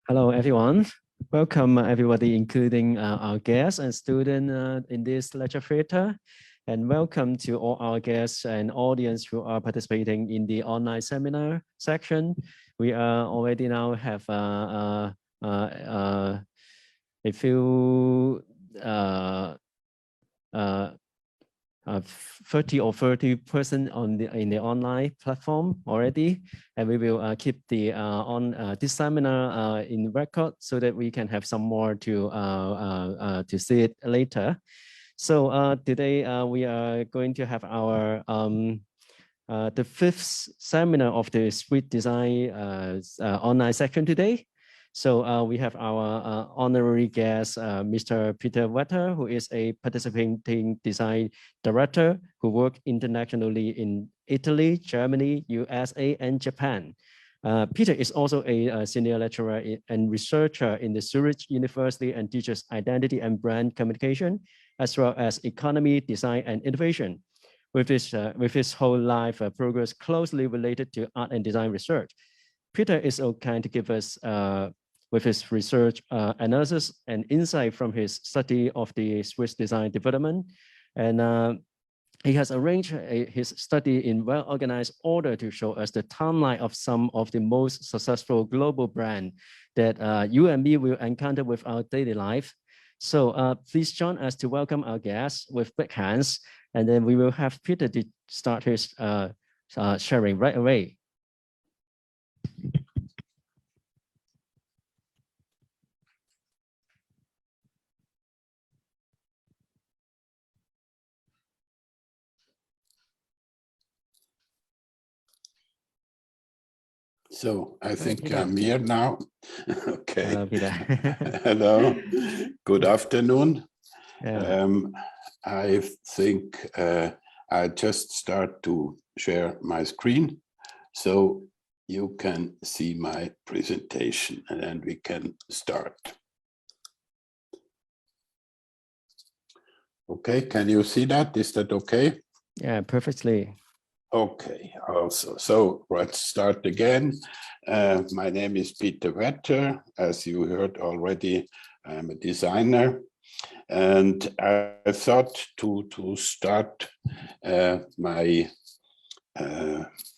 Hello, everyone. Welcome, everybody, including our guests and students in this lecture theater. And welcome to all our guests and audience who are participating in the online seminar section. We already now have a few 30 or 30% in the online platform already, and we will keep the this seminar in record so that we can have some more to see it later. So today we are going to have our the fifth seminar of the Swiss Design online section today. So we have our honorary guest, Mr. Peter Wetter, who is a participating design director who worked internationally in Italy, Germany, USA, and Japan. Peter is also a senior lecturer and researcher in the Zurich University and teaches identity and brand communication, as well as economy, design, and innovation. With his whole life progress closely related to art and design research. Peter is so kind to give us with his research analysis and insight from his study of the Swiss design development. And he has arranged his study in well-organized order to show us the timeline of some of the most successful global brands that you and me will encounter with our daily life. So please join us to welcome our guests with big hands, and then we will have Peter to start his sharing right away. So I think I'm here now. Okay. Hello, Peter. Hello. Good afternoon. Yeah. I think I just start to share my screen so you can see my presentation, and then we can start. Okay, can you see that? Is that okay? Yeah, perfectly. Okay, also, so let's start again. My name is Peter Wetter. As you heard already, I'm a designer. And I thought to start my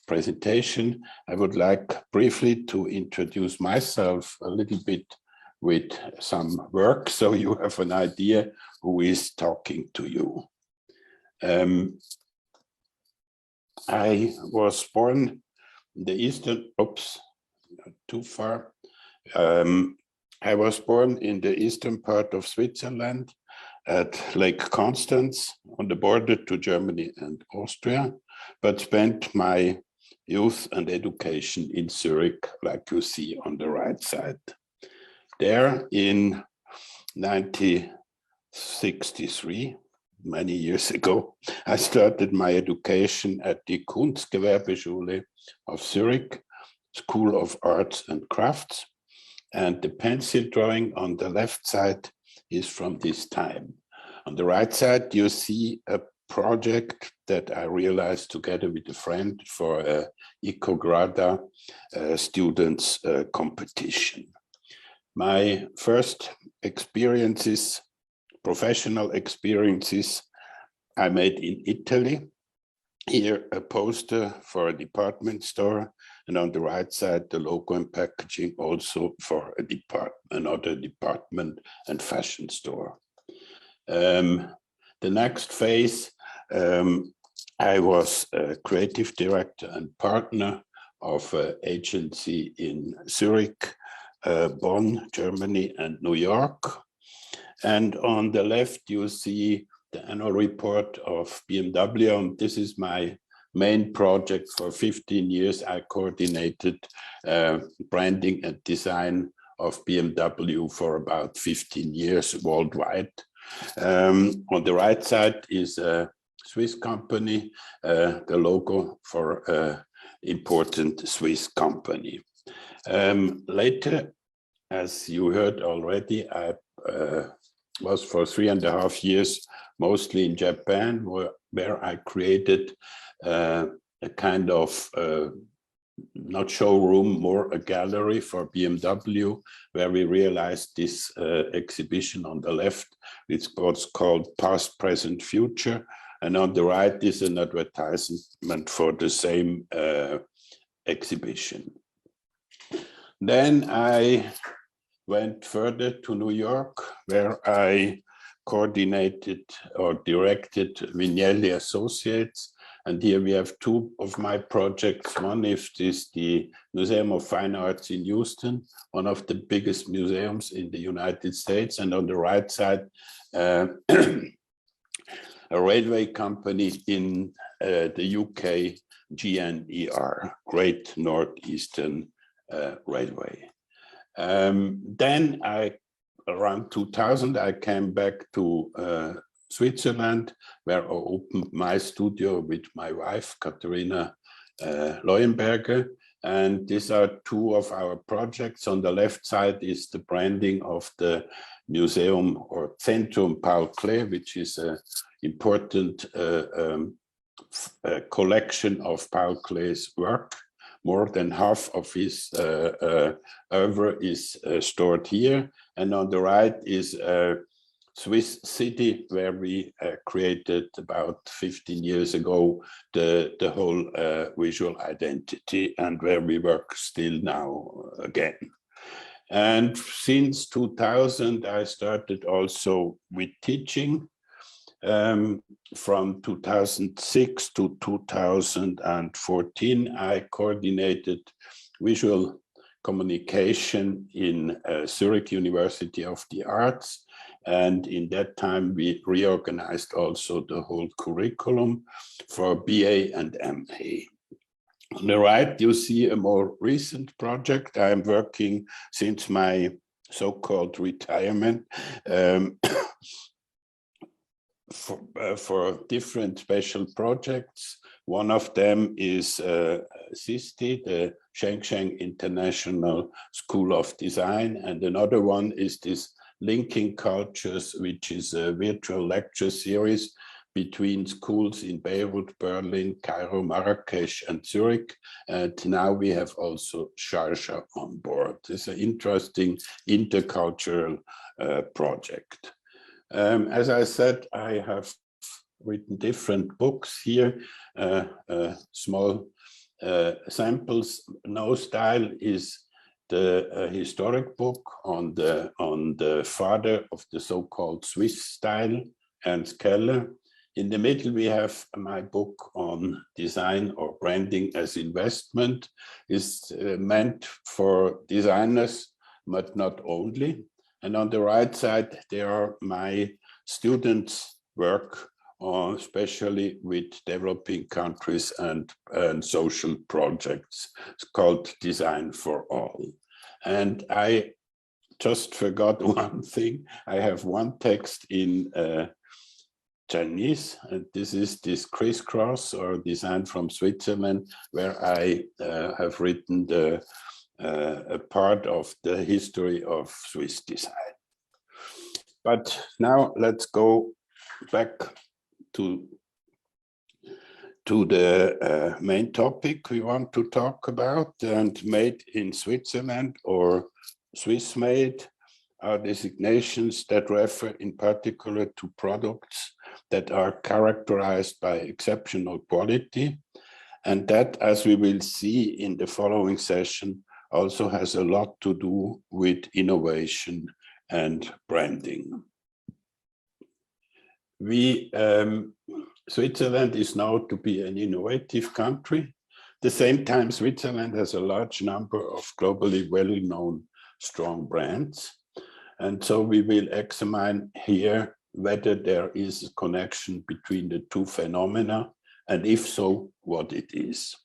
presentation, I would like briefly to introduce myself a little bit with some work, so you have an idea who is talking to you. I was born in the eastern, oops, not too far. I was born in the eastern part of Switzerland at Lake Constance on the border to Germany and Austria, but spent my youth and education in Zurich, like you see on the right side. There in 1963, many years ago, I started my education at the Kunstgewerbeschule of Zurich, School of Arts and Crafts. And the pencil drawing on the left side is from this time. On the right side, you see a project that I realized together with a friend for a EcoGrada students competition. My first experiences, professional experiences, I made in Italy. Here a poster for a department store, and on the right side the logo and packaging also for another department and fashion store. The next phase, I was a creative director and partner of an agency in Zurich, Bonn, Germany, and New York. And on the left, you see the annual report of BMW. And this is my main project for 15 years. I coordinated branding and design of BMW for about 15 years worldwide. On the right side is a Swiss company, the logo for an important Swiss company. Later, as you heard already, I was for 3.5 years, mostly in Japan, where I created a kind of not showroom, more a gallery for BMW, where we realized this exhibition on the left. It's what's called Past, Present, Future. And on the right is an advertisement for the same exhibition. Then I went further to New York, where I coordinated or directed Vignelli Associates. And here we have two of my projects. One is the Museum of Fine Arts in Houston, one of the biggest museums in the United States. And on the right side, a railway company in the UK, GNER, Great Northeastern Railway. Then around 2000, I came back to Switzerland, where I opened my studio with my wife, Katharina Leuenberger. And these are two of our projects. On the left side is the branding of the museum or Zentrum Paul Klee, which is an important collection of Paul Klee's work. More than half of his oeuvre is stored here. And on the right is a Swiss city where we created about 15 years ago the whole visual identity, and where we work still now again. And since 2000, I started also with teaching. From 2006 to 2014, I coordinated visual communication in Zurich University of the Arts. And in that time, we reorganized also the whole curriculum for BA and MA. On the right, you see a more recent project. I'm working since my so-called retirement for different special projects. One of them is SISTI, the Shenzhen International School of Design, and another one is this Linking Cultures, which is a virtual lecture series between schools in Beirut, Berlin, Cairo, Marrakesh, and Zurich. And now we have also Sharjah on board. It's an interesting intercultural project. As I said, I have written different books here, small samples. No Style is the historic book on the father of the so-called Swiss style, Ernst Keller. In the middle, we have my book on design or branding as investment. Is meant for designers, but not only. And on the right side, there are my students' work, especially with developing countries and social projects. It's called Design for All. And I just forgot one thing. I have one text in Chinese, and this is this crisscross or design from Switzerland, where I have written a part of the history of Swiss design. But now let's go back to the main topic we want to talk about. And made in Switzerland or Swiss made are designations that refer in particular to products that are characterized by exceptional quality. And that, as we will see in the following session, also has a lot to do with innovation and branding. Switzerland is known to be an innovative country. At the same time, Switzerland has a large number of globally well-known strong brands. And so we will examine here whether there is a connection between the two phenomena, and if so, what it is.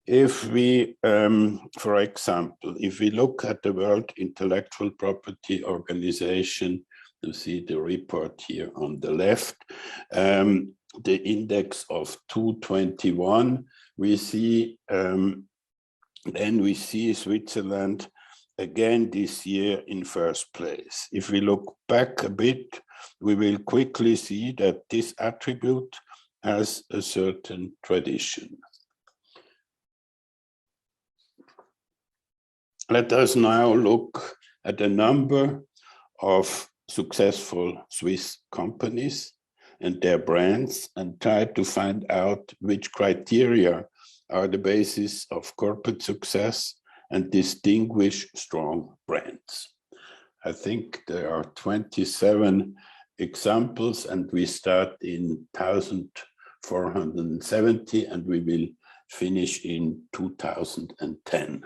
If we, for example, if we look at the World Intellectual Property Organization, you see the report here on the left, the index of 221, we see, then we see Switzerland again this year in first place. If we look back a bit, we will quickly see that this attribute has a certain tradition. Let us now look at a number of successful Swiss companies and their brands and try to find out which criteria are the basis of corporate success and distinguish strong brands. I think there are 27 examples, and we start in 1470 and we will finish in 2010.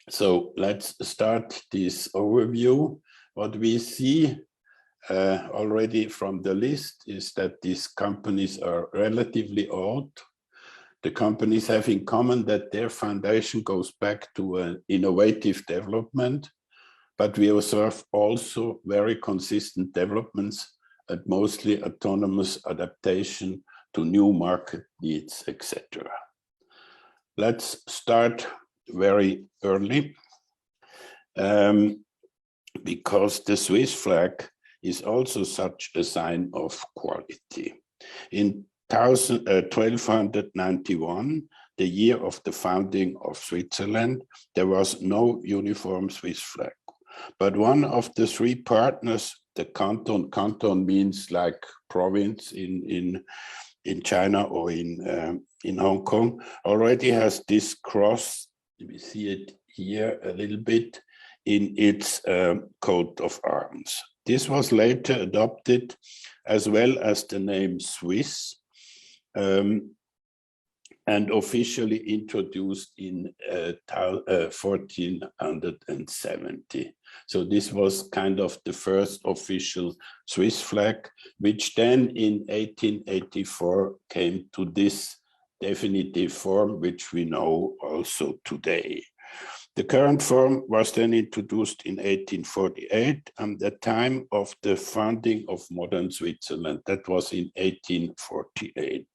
So let's start this overview. What we see already from the list is that these companies are relatively old. The companies have in common that their foundation goes back to an innovative development, but we observe also very consistent developments and mostly autonomous adaptation to new market needs, etc. Let's start very early because the Swiss flag is also such a sign of quality. In 1291, the year of the founding of Switzerland, there was no uniform Swiss flag. But one of the three partners, the canton means like province in China or in Hong Kong, already has this cross. We see it here a little bit in its coat of arms. This was later adopted as well as the name Swiss and officially introduced in 1470. So this was kind of the first official Swiss flag, which then in 1884 came to this definitive form, which we know also today. The current form was then introduced in 1848 at the time of the founding of modern Switzerland. That was in 1848.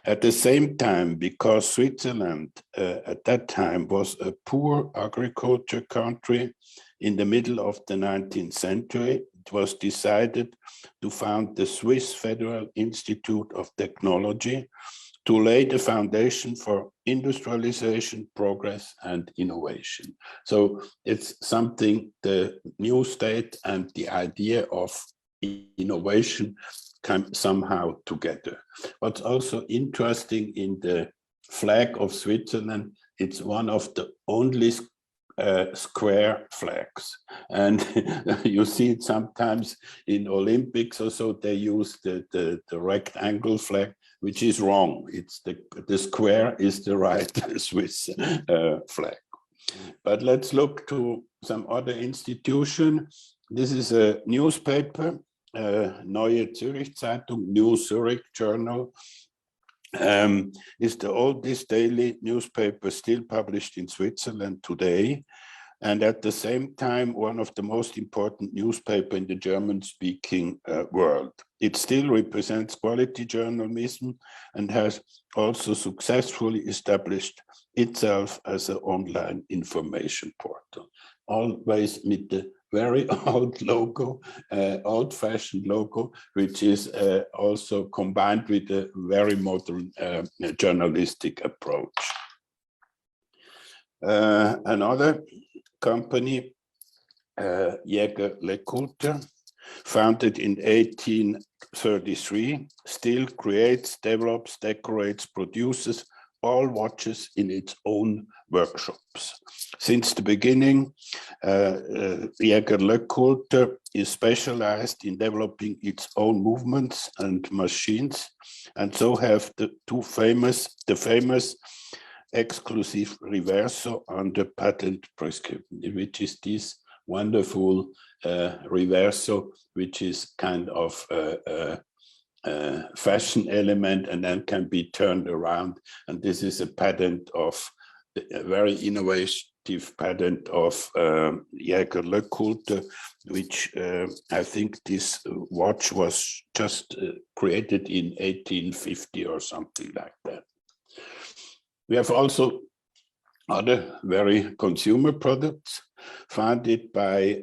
At the same time, because Switzerland at that time was a poor agriculture country in the middle of the 19th century, it was decided to found the Swiss Federal Institute of Technology to lay the foundation for industrialization, progress, and innovation. So it's something the new state and the idea of innovation come somehow together. What's also interesting in the flag of Switzerland, it's one of the only square flags. And you see it sometimes in Olympics or so, they use the rectangle flag, which is wrong. It's the square is the right Swiss flag. But let's look to some other institution. This is a newspaper, Neue Zürich Zeitung, New Zurich Journal. It's the oldest daily newspaper still published in Switzerland today. And at the same time, one of the most important newspapers in the German-speaking world. It still represents quality journalism and has also successfully established itself as an online information portal. Always with the very old logo, old-fashioned logo, which is also combined with a very modern journalistic approach. Another company, JaegerLeCoultre, founded in 1833, still creates, develops, decorates, produces all watches in its own workshops. Since the beginning, JaegerLeCoultre is specialized in developing its own movements and machines, and so have the famous exclusive reverso under patent prescription, which is this wonderful reverso, which is kind of a fashion element and then can be turned around. And this is a patent of a very innovative patent of JaegerLeCoultre, which I think this watch was just created in 1850 or something like that. We have also other very consumer products founded by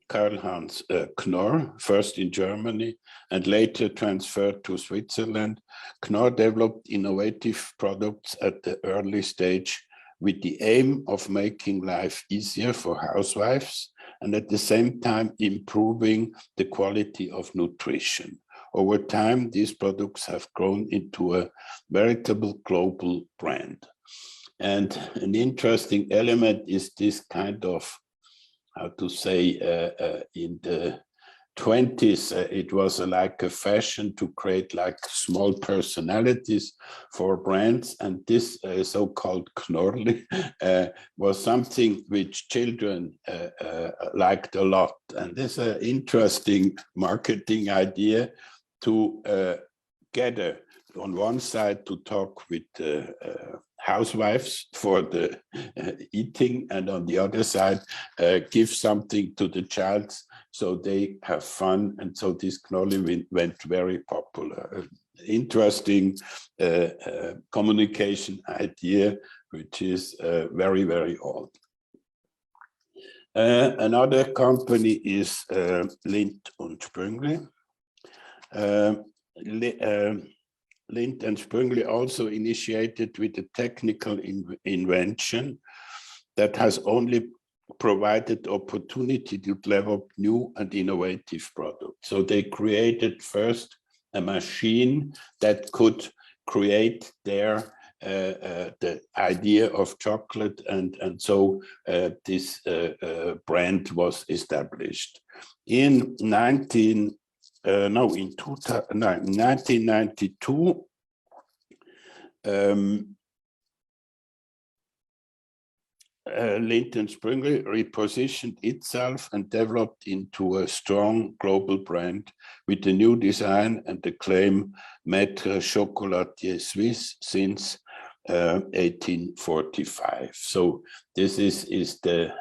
Karl-Heinz Knorr, first in Germany and later transferred to Switzerland. Knorr developed innovative products at the early stage with the aim of making life easier for housewives and at the same time improving the quality of nutrition. Over time, these products have grown into a veritable global brand. And an interesting element is this kind of, how to say, in the 20s, it was like a fashion to create like small personalities for brands. And this so-called Knorr was something which children liked a lot. And this is an interesting marketing idea to gather on one side to talk with housewives for the eating, and on the other side give something to the child so they have fun. And so this Knorr went very popular. Interesting communication idea, which is very, very old. Another company is Lindt und Sprüngli. Lindt and Sprüngli also initiated with a technical invention that has only provided opportunity to develop new and innovative products. So they created first a machine that could create their the idea of chocolate, and so this brand was established. In 1992, Lindt and Sprüngli repositioned itself and developed into a strong global brand with a new design and the claim Maître Chocolatier Suisse since 1845. So this is the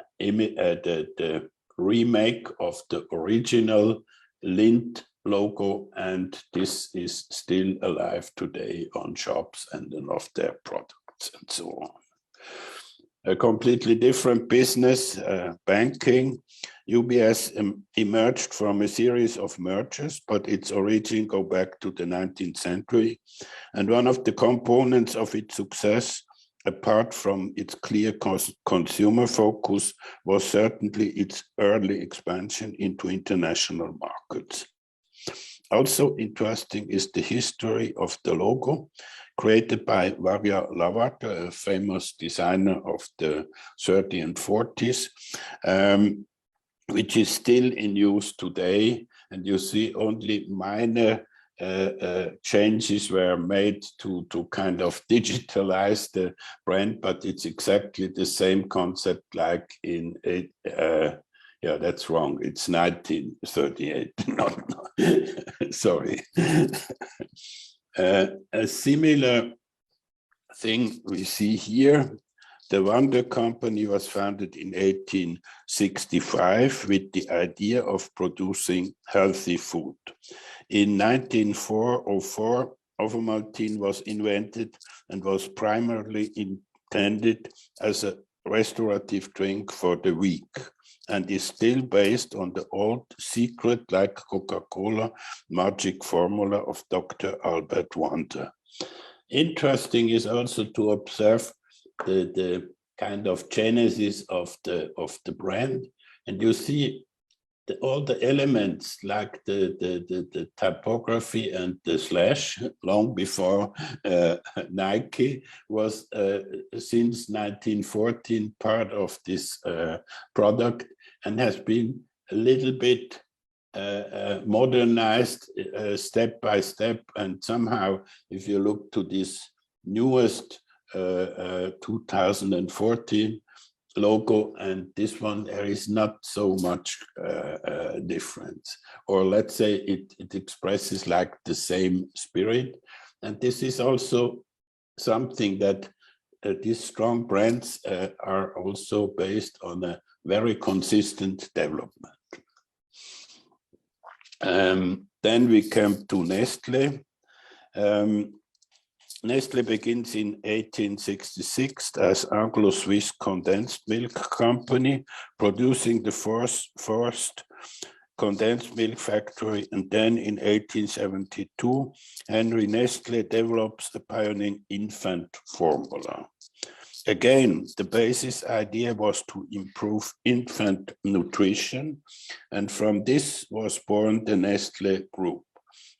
remake of the original Lindt logo, and this is still alive today on shops and of their products and so on. A completely different business, banking. UBS emerged from a series of mergers, but its origin go back to the 19th century. And one of the components of its success, apart from its clear consumer focus, was certainly its early expansion into international markets. Also interesting is the history of the logo, created by Varia Lavata, a famous designer of the 30s and 40s, which is still in use today. And you see only minor changes were made to kind of digitalize the brand, but it's exactly the same concept like in yeah, that's wrong. It's 1938. Sorry. A similar thing we see here. The Wonder Company was founded in 1865 with the idea of producing healthy food. In 1904, Ovomaltine was invented and was primarily intended as a restorative drink for the weak, and is still based on the old secret, like Coca-Cola, magic formula of Dr. Albert Wonder. Interesting is also to observe the kind of genesis of the brand, and you see all the elements like the typography and the slash long before Nike was since 1914 part of this product, and has been a little bit modernized step by step. And somehow, if you look to this newest 2014 logo and this one, there is not so much difference, or let's say it expresses like the same spirit. And this is also something that these strong brands are also based on a very consistent development. Then we come to Nestle. Nestle begins in 1866 as Anglo-Swiss condensed milk company, producing the first condensed milk factory. And then in 1872, Henry Nestle develops the pioneering infant formula. Again, the basis idea was to improve infant nutrition, and from this was born the Nestle Group,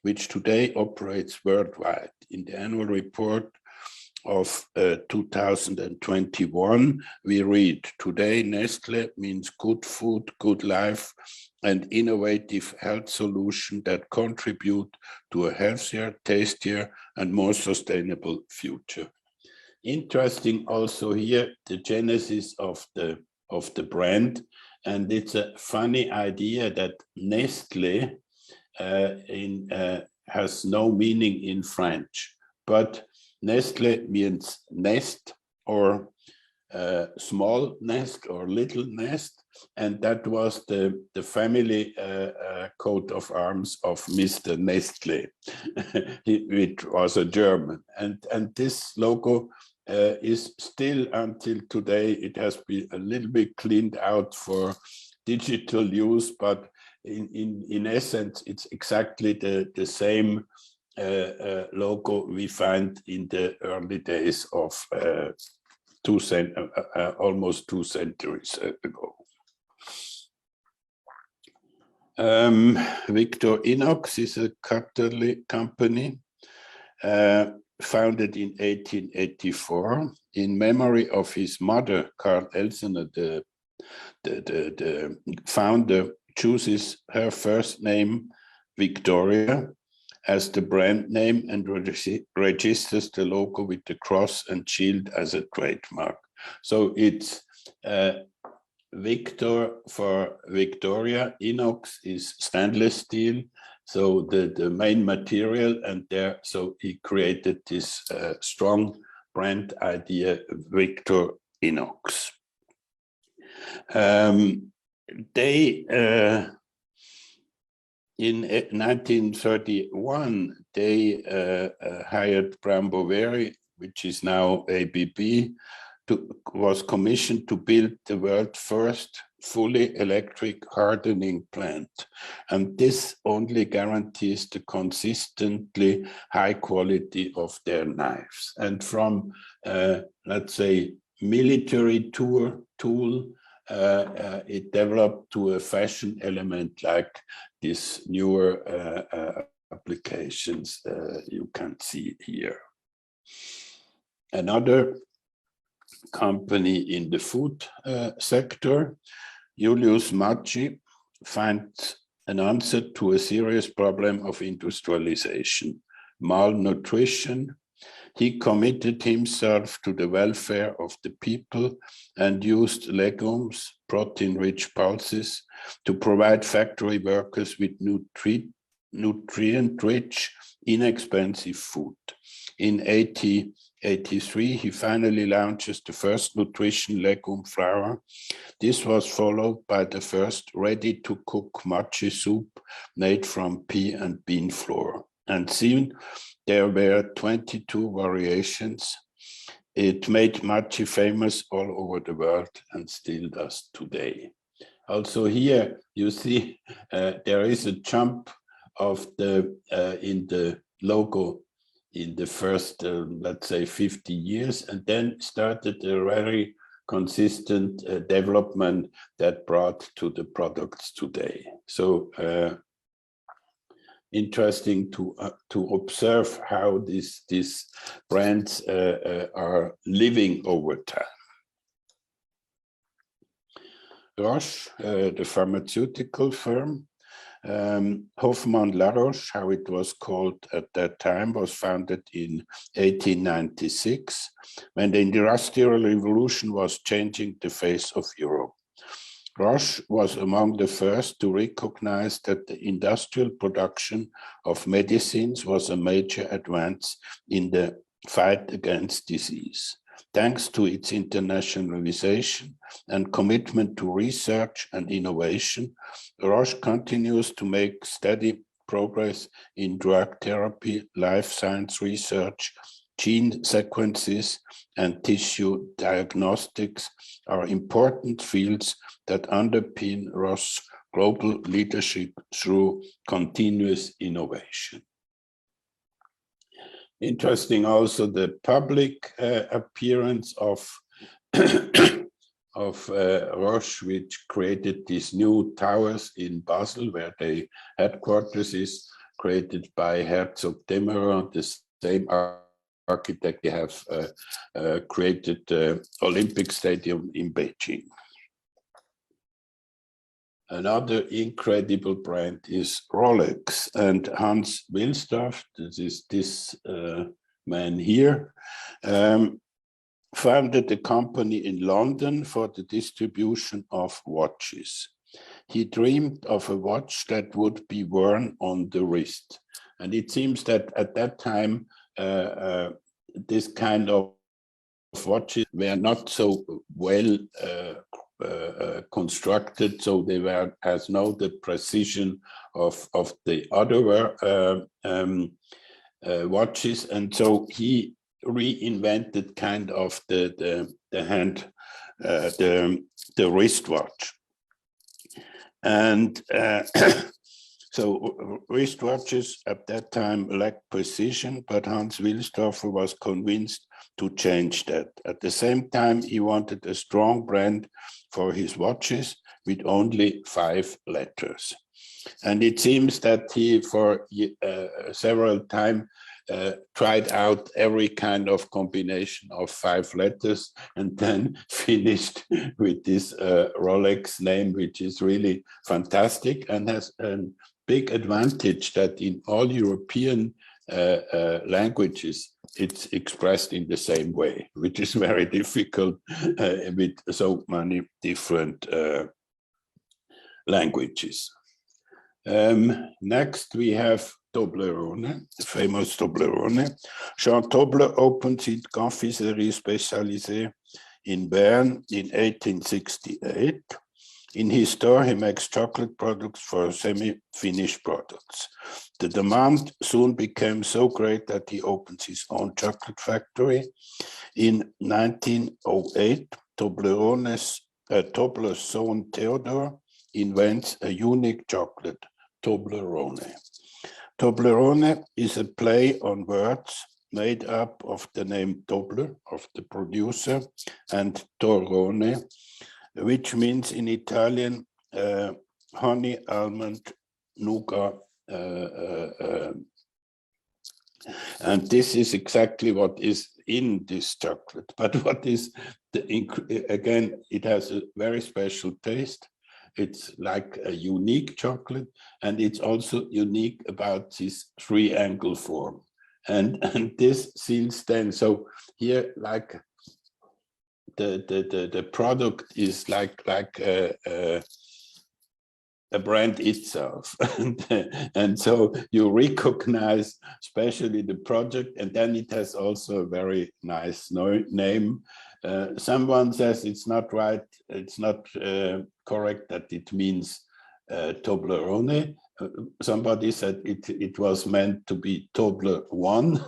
which today operates worldwide. In the annual report of 2021, we read, today Nestle means good food, good life, and innovative health solutions that contribute to a healthier, tastier, and more sustainable future. Interesting also here, the genesis of the brand, and it's a funny idea that Nestle has no meaning in French, but Nestle means nest or small nest or little nest, and that was the family coat of arms of Mr. Nestle, which was a German, and this logo is still until today. It has been a little bit cleaned out for digital use, but in essence, it's exactly the same logo we find in the early days of almost 2 centuries ago. Victorinox is a Catholic company founded in 1884 in memory of his mother. Karl Elsener, the founder, chooses her first name, Victoria, as the brand name and registers the logo with the cross and shield as a trademark. So it's Victor for Victoria. Inox is stainless steel, so the main material, and so he created this strong brand idea, Victorinox. In 1931, they hired Brown Boveri, which is now ABB, was commissioned to build the world's first fully electric hardening plant. And this only guarantees the consistently high quality of their knives. And from, let's say, military tool, it developed to a fashion element like these newer applications you can see here. Another company in the food sector, Julius Machi, finds an answer to a serious problem of industrialization, malnutrition. He committed himself to the welfare of the people and used legumes, protein-rich pulses, to provide factory workers with nutrient-rich, inexpensive food. In 1883, he finally launches the first nutrition legume flour. This was followed by the first ready-to-cook Machi soup made from pea and bean flour. And soon there were 22 variations. It made Machi famous all over the world and still does today. Also here you see there is a jump of in the logo in the first, let's say, 50 years, and then started a very consistent development that brought to the products today. So interesting to observe how these brands are living over time. Roche, the pharmaceutical firm, Hoffmann La Roche, how it was called at that time, was founded in 1896 when the Industrial Revolution was changing the face of Europe. Roche was among the first to recognize that the industrial production of medicines was a major advance in the fight against disease. Thanks to its internationalization and commitment to research and innovation, Roche continues to make steady progress in drug therapy, life science research, gene sequences, and tissue diagnostics are important fields that underpin Roche's global leadership through continuous innovation. Interesting also the public appearance of of Roche, which created these new towers in Basel, where the headquarters is, created by Herzog Demeron, the same architect they have created the Olympic Stadium in Beijing. Another incredible brand is Rolex, and Hans Wilsdorf, this is this man here, founded a company in London for the distribution of watches. He dreamed of a watch that would be worn on the wrist. And it seems that at that time, this kind of watches were not so well constructed, so they were as no the precision of the other watches, and so he reinvented kind of the wristwatch, and so wristwatches at that time lacked precision, but Hans Wilsdorfer was convinced to change that. At the same time, he wanted a strong brand for his watches with only 5 letters. And it seems that he, for several times, tried out every kind of combination of 5 letters, and then finished with this Rolex name, which is really fantastic and has a big advantage that in all European languages, it's expressed in the same way, which is very difficult with so many different languages. Next, we have Toblerone, the famous Toblerone. Jean Tobler opened his confiserie spécialisée in Bern in 1868. In his store, he makes chocolate products for semi-finished products. The demand soon became so great that he opened his own chocolate factory. In 1908, Tobler's son Theodor invents a unique chocolate, Toblerone. Toblerone is a play on words made up of the name Tobler, of the producer, and Torrone, which means in Italian honey, almond, nougat, and this is exactly what is in this chocolate. But what is again, it has a very special taste. It's like a unique chocolate, and it's also unique about this triangle form. And this since then, so here, like the product is like a brand itself, and so you recognize especially the project, and then it has also a very nice name. Someone says it's not right, it's not correct that it means Toblerone. Somebody said it was meant to be Tobler 1,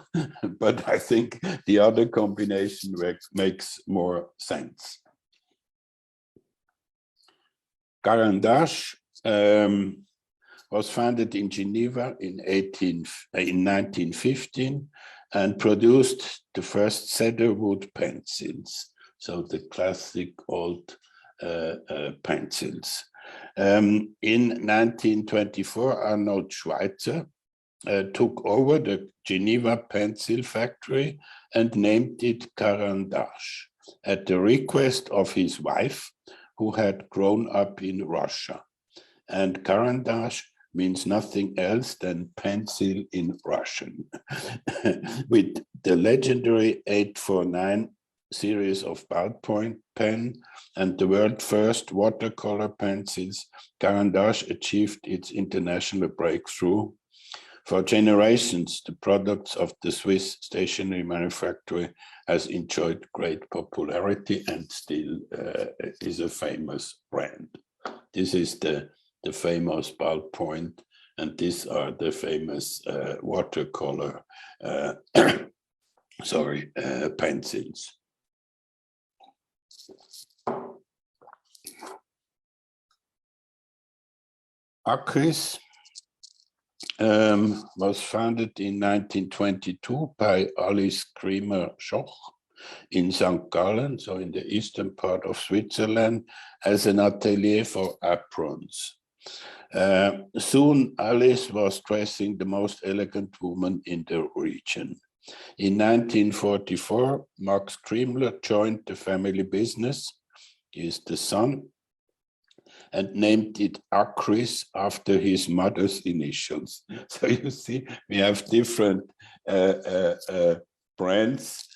but I think the other combination makes more sense. Caran d'Ache was founded in Geneva in 1915 and produced the first cedar wood pencils, so the classic old pencils. In 1924, Arnold Schweitzer took over the Geneva pencil factory and named it Caran d'Ache at the request of his wife, who had grown up in Russia. And Caran d'Ache means nothing else than pencil in Russian. With the legendary 849 series of ballpoint pen and the world's first watercolor pencils, Caran d'Ache achieved its international breakthrough. For generations, the products of the Swiss stationery manufacturer has enjoyed great popularity and still is a famous brand. This is the famous ballpoint, and these are the famous watercolor pencils. Acris was founded in 1922 by Alice Creamer-Schoch in St. Gallen, so in the eastern part of Switzerland, as an atelier for aprons. Soon Alice was dressing the most elegant woman in the region. In 1944, Max Kriemler joined the family business, he is the son, and named it Acris after his mother's initials. So you see, we have different brands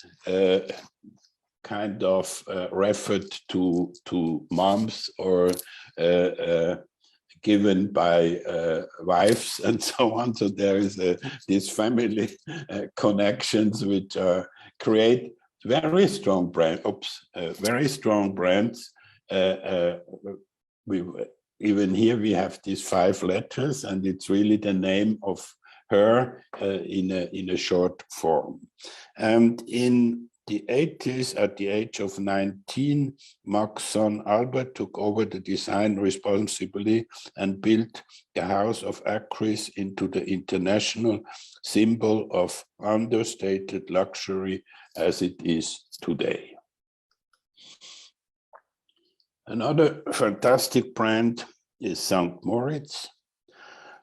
kind of referred to moms or given by wives and so on. So there is these family connections which create very strong very strong brands. Even here we have these 5 letters, and it's really the name of her in a short form. And in the 80s, at the age of 19, Maxon Albert took over the design responsibility and built the House of Acris into the international symbol of understated luxury as it is today. Another fantastic brand is St. Moritz.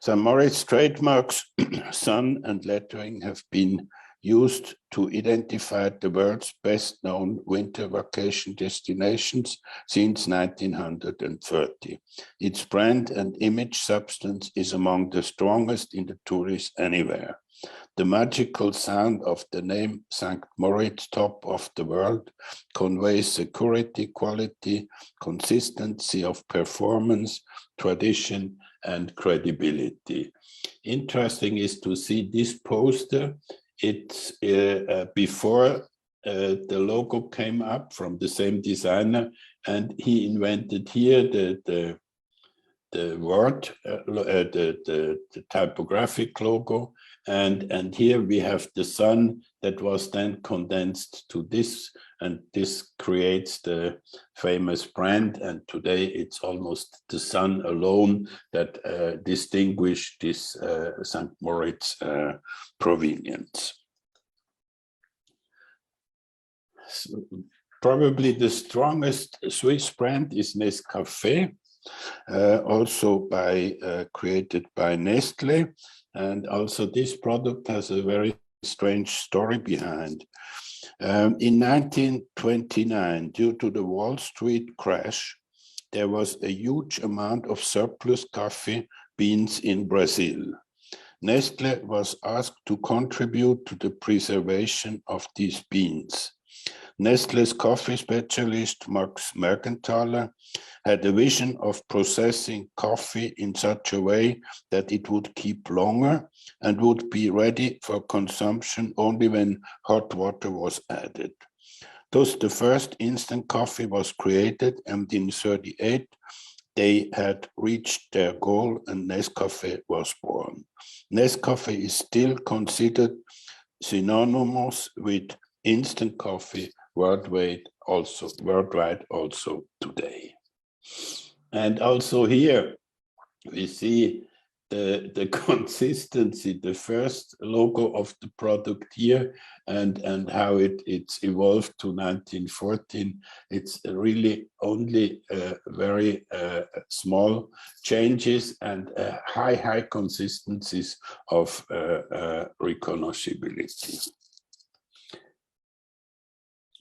St. Moritz trademarks, sun and lettering have been used to identify the world's best known winter vacation destinations since 1930. Its brand and image substance is among the strongest in the tourist anywhere. The magical sound of the name St. Moritz, top of the world, conveys security, quality, consistency of performance, tradition, and credibility. Interesting is to see this poster. It's before the logo came up from the same designer, and he invented here the word, the typographic logo, and here we have the sun that was then condensed to this, and this creates the famous brand. And today it's almost the sun alone that distinguish this St. Moritz provenience. So probably the strongest Swiss brand is Nescafé, also created by Nestle. And also this product has a very strange story behind. In 1929, due to the Wall Street crash, there was a huge amount of surplus coffee beans in Brazil. Nestle was asked to contribute to the preservation of these beans. Nestle's coffee specialist, Max Mergenthaler, had a vision of processing coffee in such a way that it would keep longer and would be ready for consumption only when hot water was added. Thus, the first instant coffee was created, and in 1938, they had reached their goal and Nescafé was born. Nescafé is still considered synonymous with instant coffee worldwide also today. And also here we see the consistency, the first logo of the product here, and how it's evolved to 1914. It's really only very small changes and high consistencies of recognizability.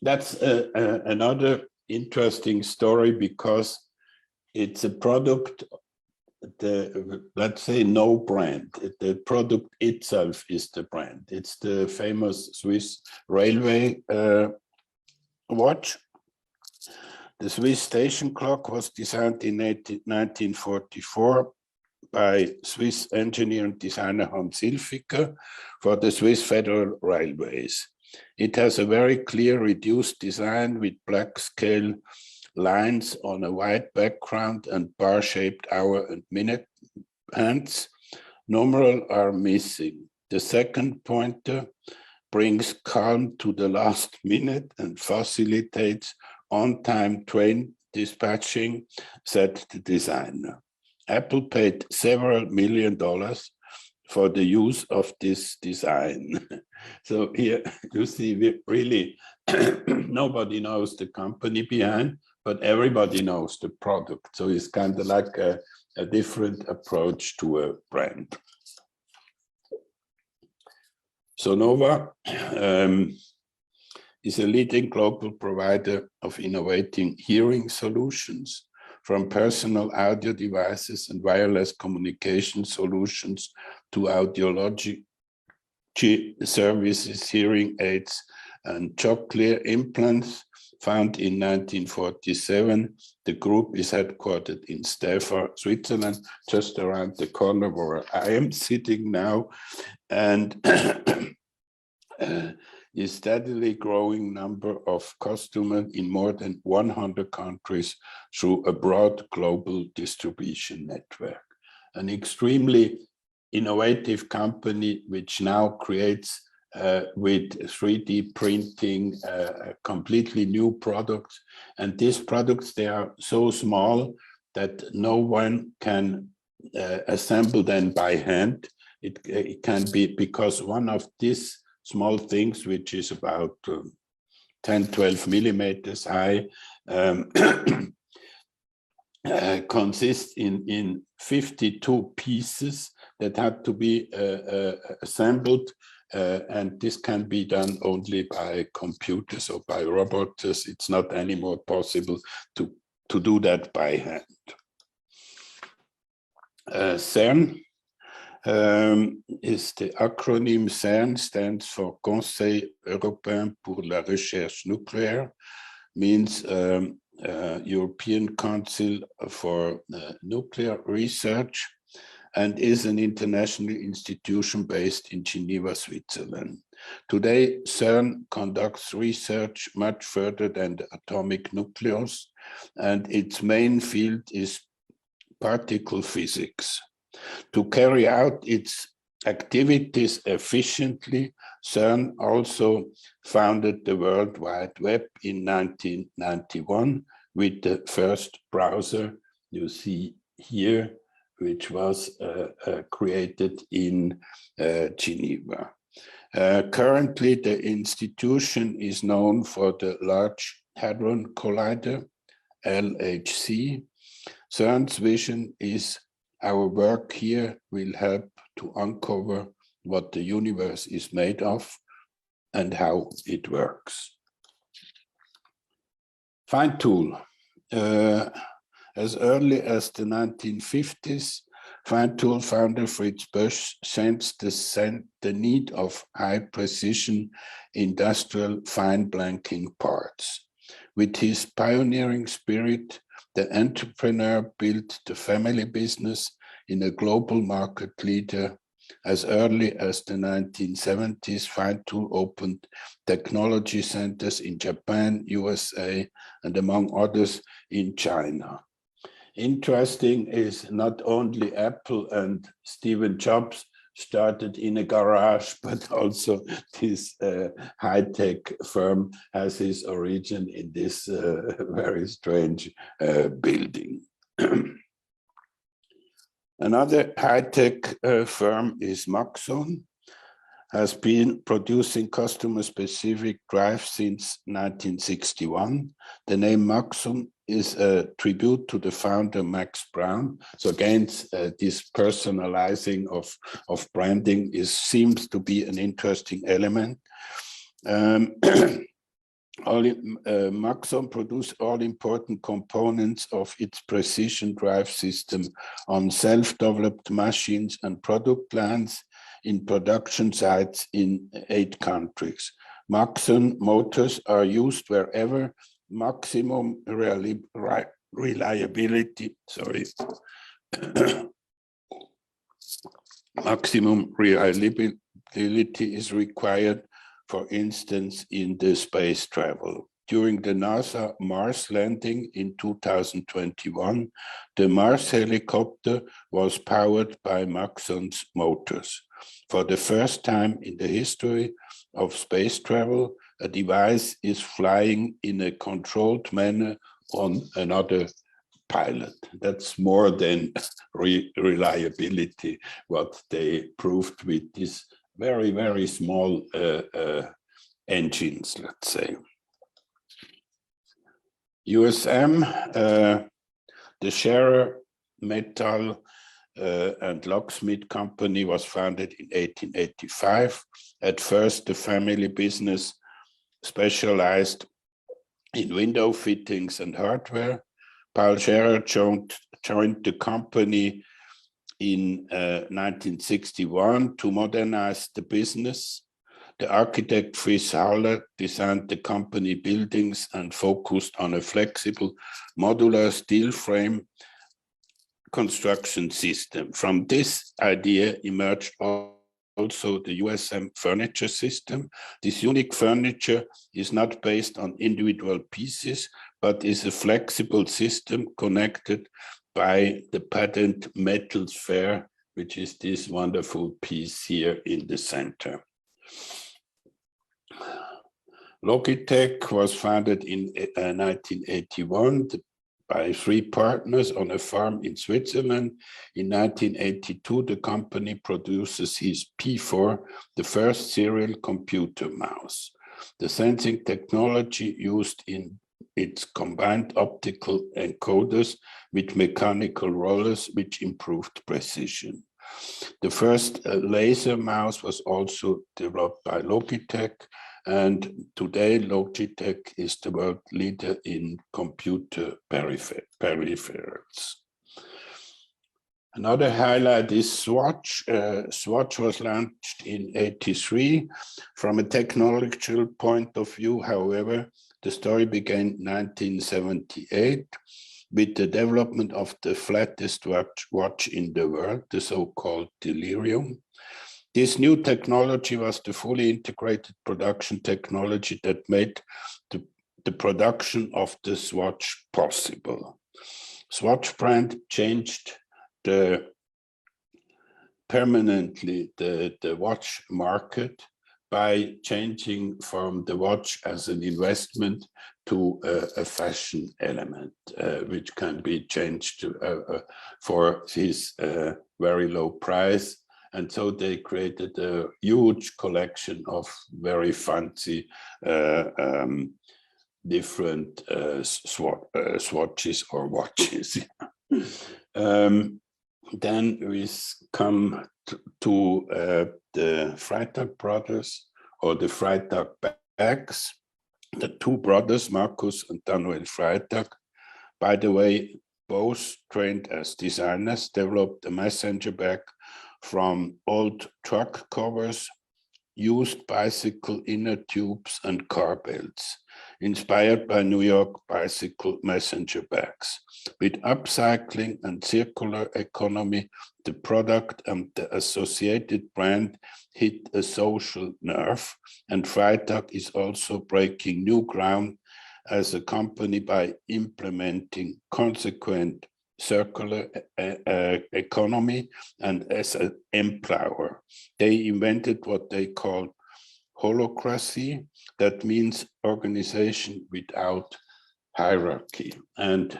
That's another interesting story, because it's a product, let's say no brand. The product itself is the brand. It's the famous Swiss railway watch. The Swiss station clock was designed in 1944 by Swiss engineer and designer Hans Hilfiger for the Swiss Federal Railways. It has a very clear reduced design with black scale lines on a white background and bar-shaped hour and minute hands. Numerals are missing. The second pointer brings calm to the last minute and facilitates on-time train dispatching, said the designer. Apple paid several $1 million for the use of this design. So here you see, we really, nobody knows the company behind, but everybody knows the product. So it's kind of like a different approach to a brand. Sonova is a leading global provider of innovating hearing solutions, from personal audio devices and wireless communication solutions to audiology services, hearing aids, and cochlear implants. Founded in 1947, the group is headquartered in Stafford, Switzerland, just around the corner where I am sitting now, and is steadily growing number of customers in more than 100 countries through a broad global distribution network. An extremely innovative company which now creates with 3D printing completely new products. And these products, they are so small that no one can assemble them by hand. It can be, because one of these small things, which is about 10, 12 millimeters high, consists in 52 pieces that had to be assembled, and this can be done only by computers or by robots. It's not anymore possible to do that by hand. CERN is the acronym. CERN stands for Conseil Européen pour la Recherche Nucléaire, means European Council for Nuclear Research, and is an international institution based in Geneva, Switzerland. Today, CERN conducts research much further than the atomic nucleus, and its main field is particle physics. To carry out its activities efficiently, CERN also founded the World Wide Web in 1991 with the first browser you see here, which was created in Geneva. Currently, the institution is known for the Large Hadron Collider, LHC. CERN's vision is our work here will help to uncover what the universe is made of and how it works. Fine tool. As early as the 1950s, fine tool founder Fritz Boesch sensed the need of high precision industrial fine blanking parts. With his pioneering spirit, the entrepreneur built the family business in a global market leader. As early as the 1970s, Fine Tool opened technology centers in Japan, USA, and among others in China. Interesting is not only Apple and Steve Jobs started in a garage, but also this high-tech firm has its origin in this very strange building. Another high-tech firm is Maxon, has been producing customer-specific drives since 1961. The name Maxon is a tribute to the founder, Max Brown. So again, this personalizing of branding seems to be an interesting element. Maxon produces all important components of its precision drive system on self-developed machines and product lines in production sites in 8 countries. Maxon motors are used wherever maximum reliability, maximum reliability is required, for instance, in the space travel. During the NASA Mars landing in 2021, the Mars helicopter was powered by Maxon's motors. For the first time in the history of space travel, a device is flying in a controlled manner on another pilot. That's more than reliability, what they proved with these very, very small engines, let's say. USM, the Scherer Metal and Locksmith Company was founded in 1885. At first, the family business specialized in window fittings and hardware. Paul Scherer joined the company in 1961 to modernize the business. The architect Fritz Haller designed the company buildings and focused on a flexible modular steel frame construction system. From this idea emerged also the USM furniture system. This unique furniture is not based on individual pieces, but is a flexible system connected by the patent metal sphere, which is this wonderful piece here in the center. Logitech was founded in 1981 by 3 partners on a farm in Switzerland. In 1982, the company produces his P4, the first serial computer mouse. The sensing technology used in its combined optical encoders with mechanical rollers, which improved precision. The first laser mouse was also developed by Logitech, and today Logitech is the world leader in computer peripherals. Another highlight is Swatch. Swatch was launched in '83. From a technological point of view, however, the story began in 1978 with the development of the flattest watch in the world, the so-called Delirium. This new technology was the fully integrated production technology that made the production of the Swatch possible. Swatch brand changed permanently the watch market by changing from the watch as an investment to a fashion element, which can be changed for this very low price. And so they created a huge collection of very fancy different swatches or watches. Then we come to the Freitag brothers, or the Freitag bags. The 2 brothers, Markus and Daniel Freitag, by the way, both trained as designers, developed a messenger bag from old truck covers, used bicycle inner tubes and car belts, inspired by New York bicycle messenger bags. With upcycling and circular economy, the product and the associated brand hit a social nerve, and Freitag is also breaking new ground as a company by implementing consequent circular economy and as an employer. They invented what they call holacracy. That means organization without hierarchy. And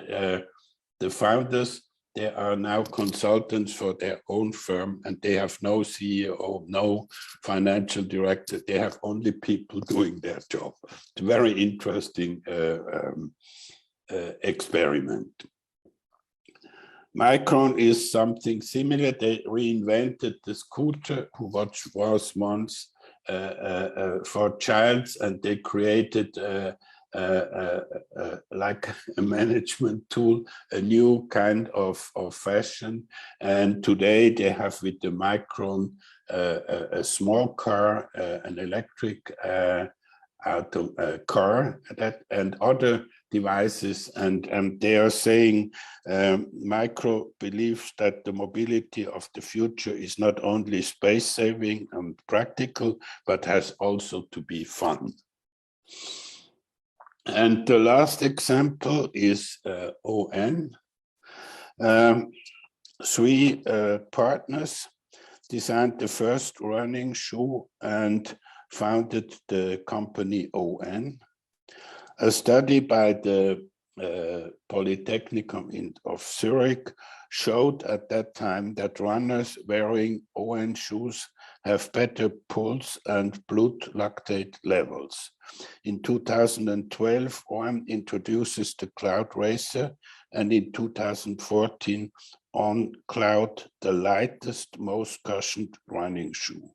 the founders, they are now consultants for their own firm, and they have no CEO, no financial director. They have only people doing their job. It's a very interesting experiment. Micron is something similar. They reinvented the scooter, which was once for childs, and they created like a management tool, a new kind of fashion. And today they have with the Micron a small car, an electric car, and other devices, and they are saying Micro believes that the mobility of the future is not only space saving and practical, but has also to be fun. And the last example is ON. 3 partners designed the first running shoe and founded the company ON. A study by the Polytechnicum of Zurich showed at that time that runners wearing ON shoes have better pulse and blood lactate levels. In 2012, ON introduces the Cloud Racer, and in 2014, On Cloud, the lightest, most cushioned running shoe.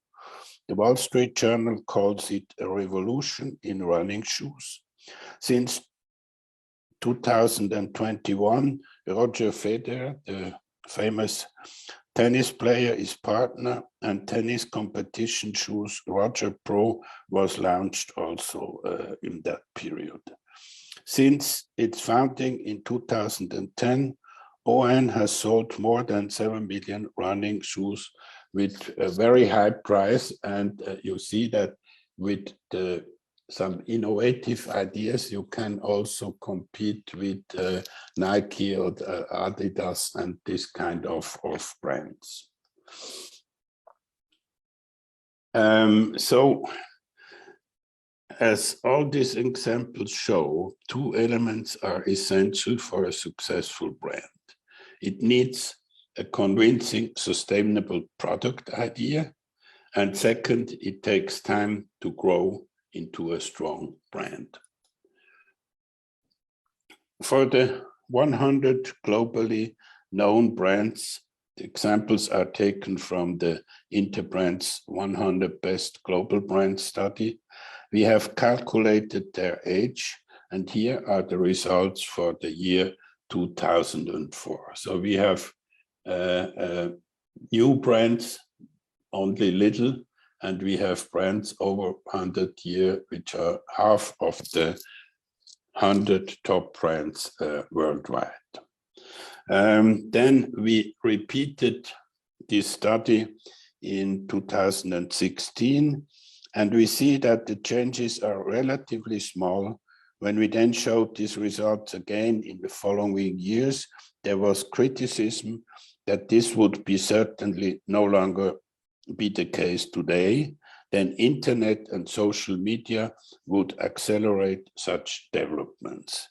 The Wall Street Journal calls it a revolution in running shoes. Since 2021, Roger Federer, the famous tennis player, is partner, and tennis competition shoes Roger Pro was launched also in that period. Since its founding in 2010, ON has sold more than 7 million running shoes with a very high price, and you see that with some innovative ideas, you can also compete with Nike or Adidas and this kind of brands. So, as all these examples show, two elements are essential for a successful brand. It needs a convincing, sustainable product idea, and second, it takes time to grow into a strong brand. For the 100 globally known brands, the examples are taken from the Interbrand's 100 Best Global Brand study. We have calculated their age, and here are the results for the year 2004. So we have new brands, only little, and we have brands over 100 years, which are half of the 100 top brands worldwide. Then we repeated this study in 2016, and we see that the changes are relatively small. When we then showed these results again in the following years, there was criticism that this would be certainly no longer be the case today. Then internet and social media would accelerate such developments.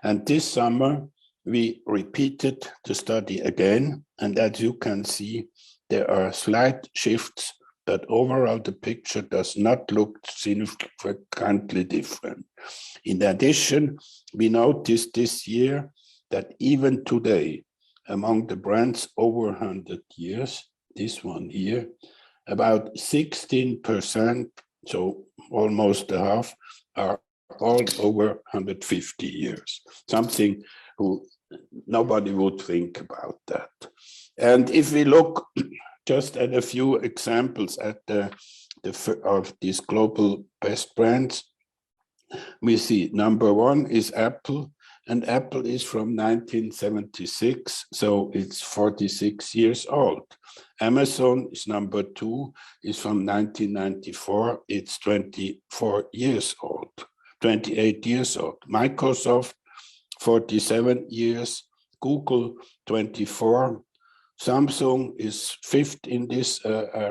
And this summer, we repeated the study again, and as you can see, there are slight shifts, but overall the picture does not look significantly different. In addition, we noticed this year that even today, among the brands over 100 years, this one here, about 16%, so almost a half, are all over 150 years, something nobody would think about that. And if we look just at a few examples at of these global best brands, we see number one is Apple, and Apple is from 1976, so it's 46 years old. Amazon is number two, is from 1994, it's 24 years old, 28 years old. Microsoft, 47 years, Google, 24, Samsung is fifth in this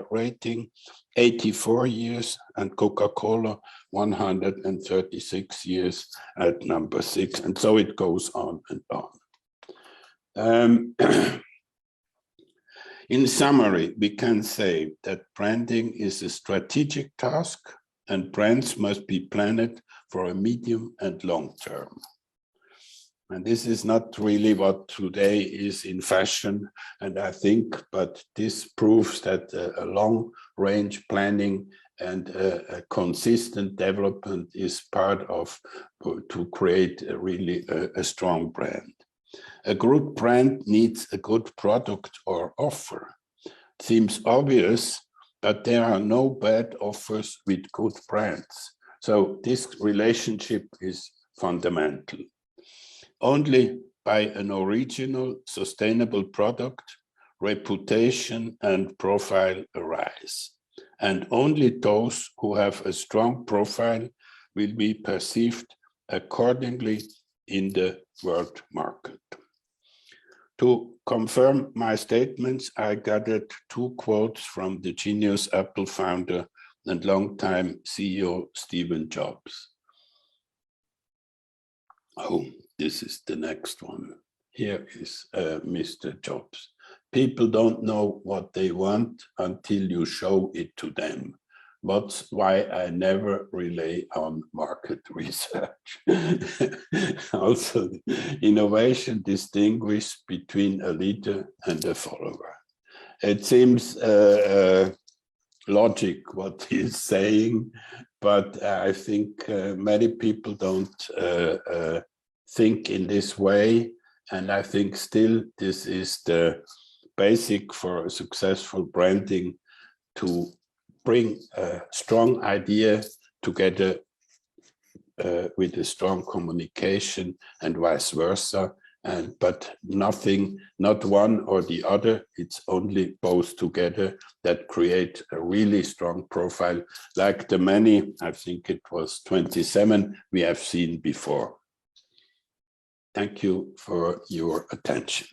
rating, 84 years, and Coca-Cola, 136 years at number 6, and so it goes on and on. In summary, we can say that branding is a strategic task, and brands must be planned for a medium and long term. And this is not really what today is in fashion, and I think, but this proves that a long-range planning and a consistent development is part of to create a strong brand. A good brand needs a good product or offer. It seems obvious, but there are no bad offers with good brands. So this relationship is fundamental. Only by an original, sustainable product, reputation and profile arise. And only those who have a strong profile will be perceived accordingly in the world market. To confirm my statements, I gathered two quotes from the genius Apple founder and longtime CEO Steve Jobs. this is the next one. Here is Mr. Jobs. People don't know what they want until you show it to them. That's why I never rely on market research. Also, innovation distinguishes between a leader and a follower. It seems logic what he's saying, but I think many people don't think in this way. And I think still this is the basic for successful branding, to bring a strong idea together with a strong communication and vice versa. But nothing, not one or the other, it's only both together that create a really strong profile, like the many, I think it was 27, we have seen before. Thank you for your attention.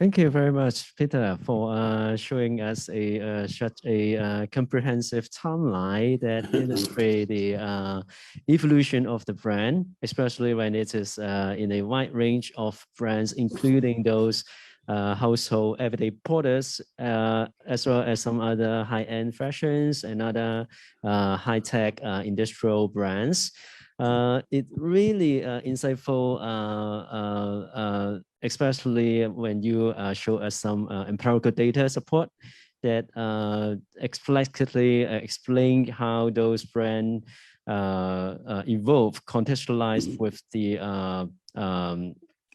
Thank you very much, Peter, for showing us such a comprehensive timeline that illustrates the evolution of the brand, especially when it is in a wide range of brands, including those household everyday products, as well as some other high-end fashions and other high-tech industrial brands. It really insightful, especially when you show us some empirical data support that explicitly explain how those brands evolve, contextualized with the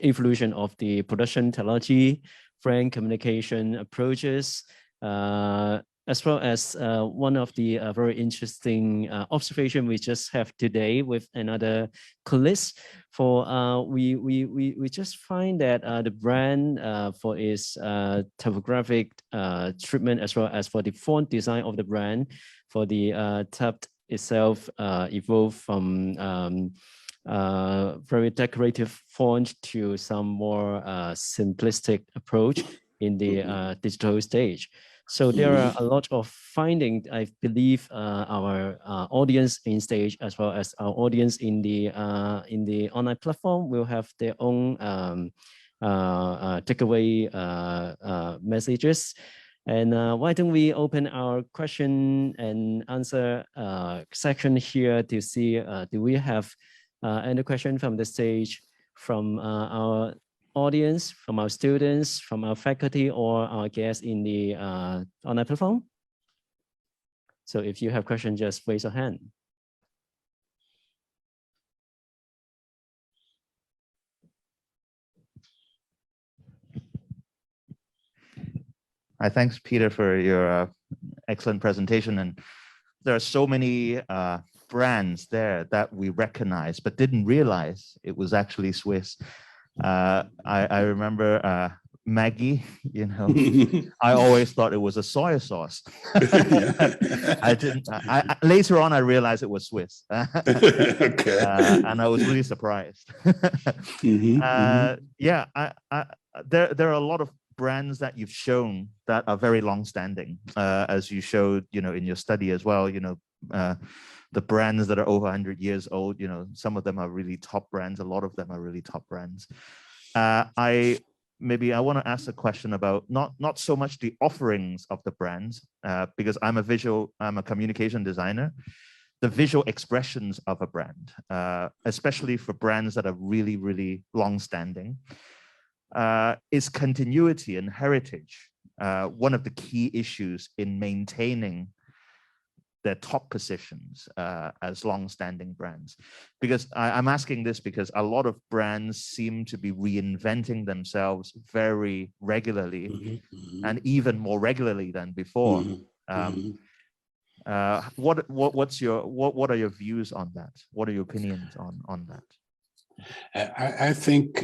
evolution of the production technology, brand communication approaches, as well as one of the very interesting observation we just have today with another colleague. For we just find that the brand for its typographic treatment, as well as for the font design of the brand, for the tab itself evolved from very decorative font to some more simplistic approach in the digital stage. So there are a lot of findings. I believe our audience in stage, as well as our audience in the online platform, will have their own takeaway messages. And why don't we open our question and answer section here to see do we have any question from the stage, from our audience, from our students, from our faculty, or our guests in the online platform? So if you have questions, just raise your hand. Hi, thanks, Peter, for your excellent presentation. And there are so many brands there that we recognize, but didn't realize it was actually Swiss. I remember Maggi, you know, I always thought it was a soy sauce. I didn't. Later on, I realized it was Swiss. Okay. And I was really surprised. Yeah, there are a lot of brands that you've shown that are very long-standing, as you showed, you know, in your study as well. You know, the brands that are over 100 years old, you know, some of them are really top brands. A lot of them are really top brands. I want to ask a question about not so much the offerings of the brands, because I'm a communication designer. The visual expressions of a brand, especially for brands that are really, really long-standing, is continuity and heritage one of the key issues in maintaining their top positions as long-standing brands? Because I'm asking this because a lot of brands seem to be reinventing themselves very regularly, and even more regularly than before. What are your views on that? What are your opinions on that? I think,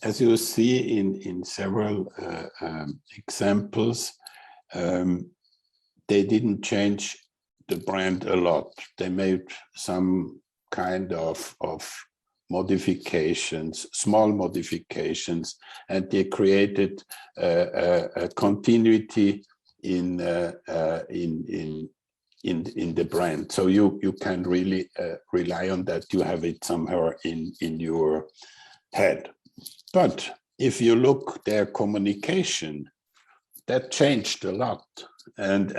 as you see in several examples, they didn't change the brand a lot. They made some kind of modifications, small modifications, and they created a continuity in the brand. So you can really rely on that. You have it somewhere in your head. But if you look their communication, that changed a lot. And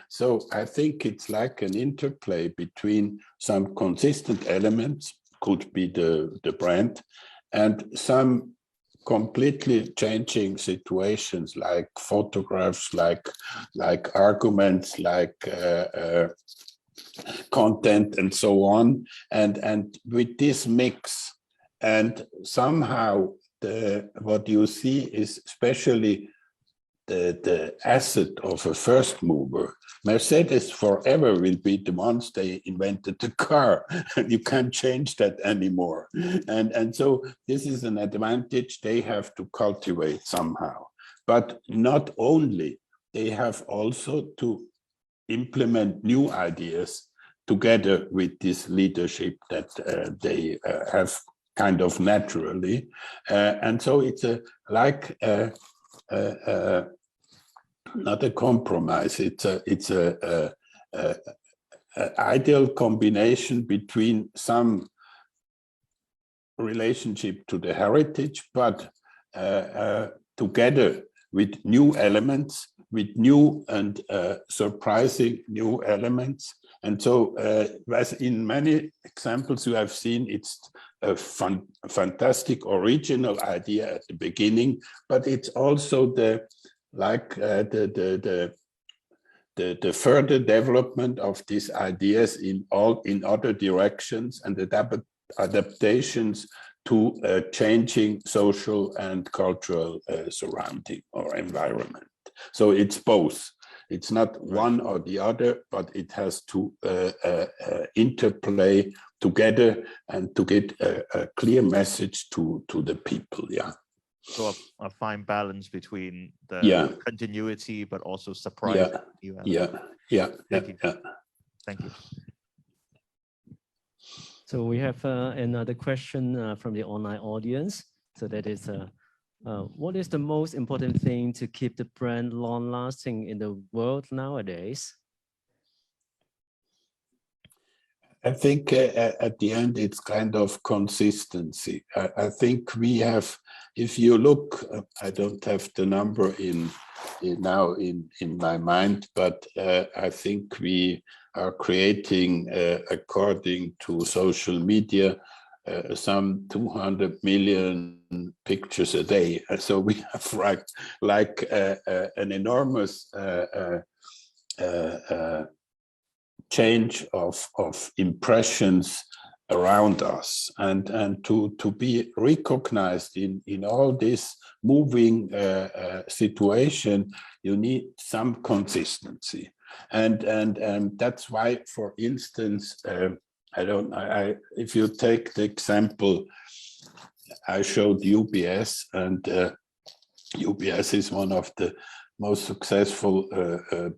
so I think it's like an interplay between some consistent elements, could be the brand, and some completely changing situations like photographs, like arguments, like content and so on. And with this mix, and somehow what you see is especially the asset of a first mover. Mercedes forever will be the ones they invented the car, and you can't change that anymore. And so this is an advantage they have to cultivate somehow. But not only, they have also to implement new ideas together with this leadership that they have kind of naturally. And so it's not a compromise. It's a ideal combination between some relationship to the heritage, but together with new elements, with new and surprising new elements. And so, as in many examples you have seen, it's a fantastic original idea at the beginning, but it's also the further development of these ideas in other directions and adaptations to changing social and cultural surrounding or environment. So it's both. It's not one or the other, but it has to interplay together and to get a clear message to the people. Yeah. So a fine balance between the continuity, but also surprise. Yeah. Thank you. Thank you. So we have another question from the online audience. So that is, what is the most important thing to keep the brand long-lasting in the world nowadays? I think at the end, it's kind of consistency. I think we have, if you look, I don't have the number now in my mind, but I think we are creating, according to social media, some 200 million pictures a day. So we have like an enormous change of impressions around us, and to be recognized in all this moving situation, you need some consistency, and that's why, for instance, if you take the example I showed UBS, and UBS is one of the most successful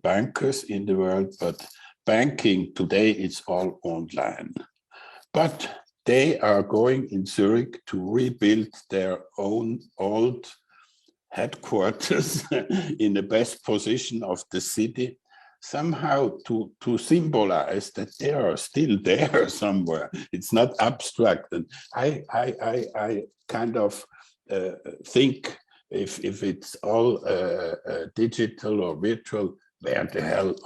bankers in the world, but banking today is all online. But they are going in Zurich to rebuild their own old headquarters in the best position of the city, somehow to symbolize that they are still there somewhere. It's not abstract. And I kind of think if it's all digital or virtual, where the hell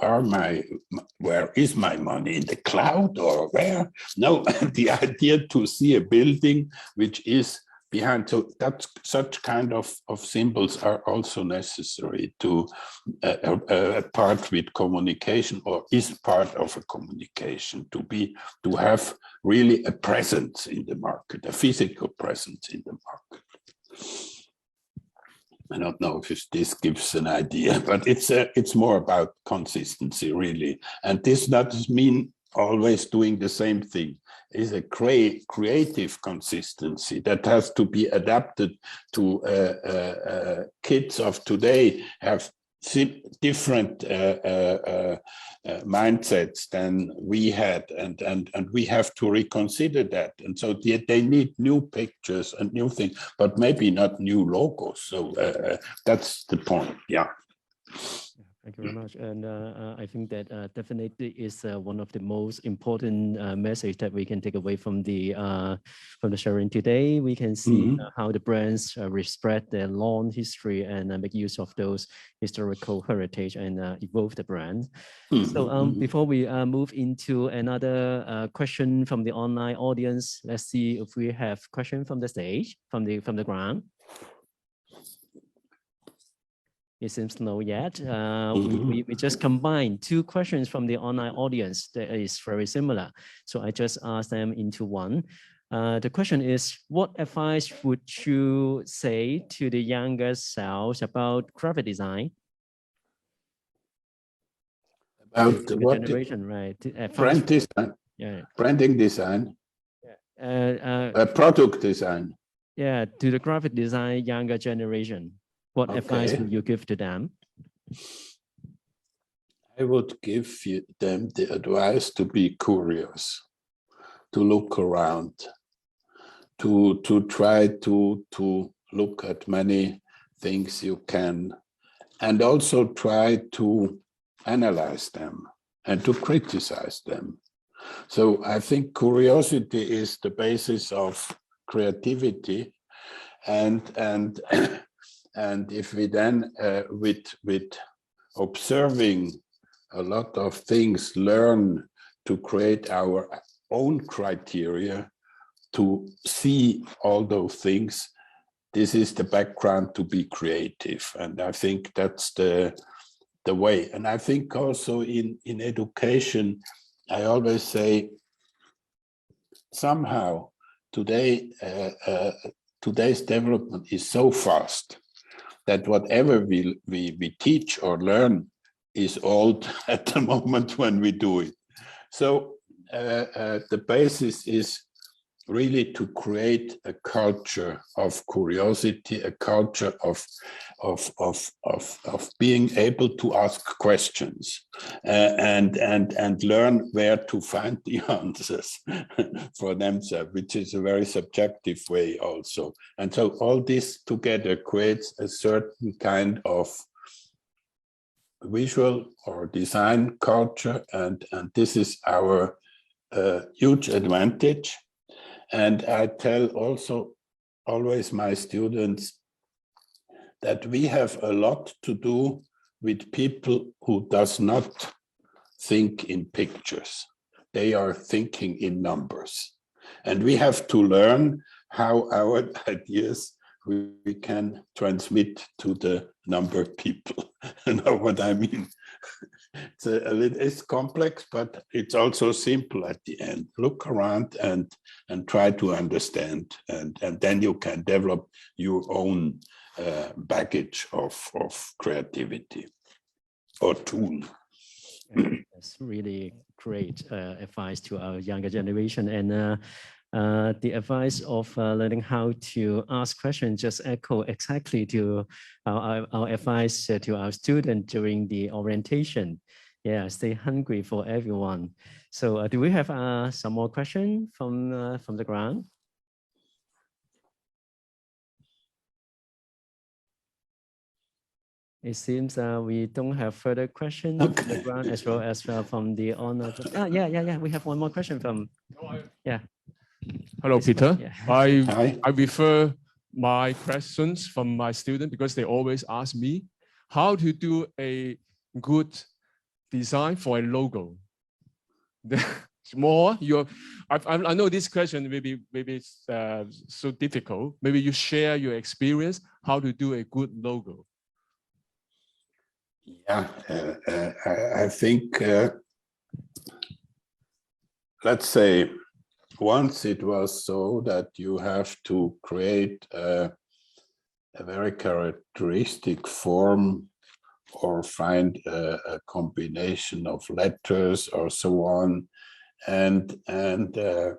where is my money, in the cloud or where? No, the idea to see a building which is behind, so that such kind of symbols are also necessary to part with communication, or is part of a communication, to have really a presence in the market, a physical presence in the market. I don't know if this gives an idea, but it's more about consistency, really. And this doesn't mean always doing the same thing. It's a creative consistency that has to be adapted to kids of today, have different mindsets than we had, and we have to reconsider that. And so they need new pictures and new things, but maybe not new logos. So that's the point. Yeah. Thank you very much. And I think that definitely is one of the most important message that we can take away from the sharing today. We can see how the brands respect their long history and make use of those historical heritage and evolve the brand. So before we move into another question from the online audience, let's see if we have question from the stage, from the ground. It seems no yet. We just combined two questions from the online audience that is very similar. So I just asked them into one. The question is, what advice would you say to the younger selves about graphic design? About the what generation, right? Brand design, branding design, product design. Yeah, to the graphic design younger generation. What advice would you give to them? I would give them the advice to be curious, to look around, to try to look at many things you can, and also try to analyze them and to criticize them. So I think curiosity is the basis of creativity, and if we then with observing a lot of things learn to create our own criteria to see all those things, this is the background to be creative. And I think that's the way. And I think also in education, I always say somehow today today's development is so fast that whatever we teach or learn is old at the moment when we do it. So the basis is really to create a culture of curiosity, a culture of being able to ask questions and learn where to find the answers for themselves, which is a very subjective way also. And so all this together creates a certain kind of visual or design culture, and this is our huge advantage. And I tell also always my students that we have a lot to do with people who does not think in pictures. They are thinking in numbers. And we have to learn how our ideas we can transmit to the number people. You know what I mean? It's complex, but it's also simple at the end. Look around and try to understand, and then you can develop your own baggage of creativity or tool. That's really great advice to our younger generation. And the advice of learning how to ask questions just echo exactly to our advice to our students during the orientation. Yeah, stay hungry for everyone. So do we have some more questions from the ground? It seems we don't have further questions from the ground as well as from the online. Yeah. We have one more question from, yeah. Hello, Peter. Yeah. I refer my questions from my students because they always ask me how to do a good design for a logo. More, I know this question maybe it's so difficult. Maybe you share your experience how to do a good logo. Yeah, I think let's say once it was so that you have to create a very characteristic form or find a combination of letters or so on, and that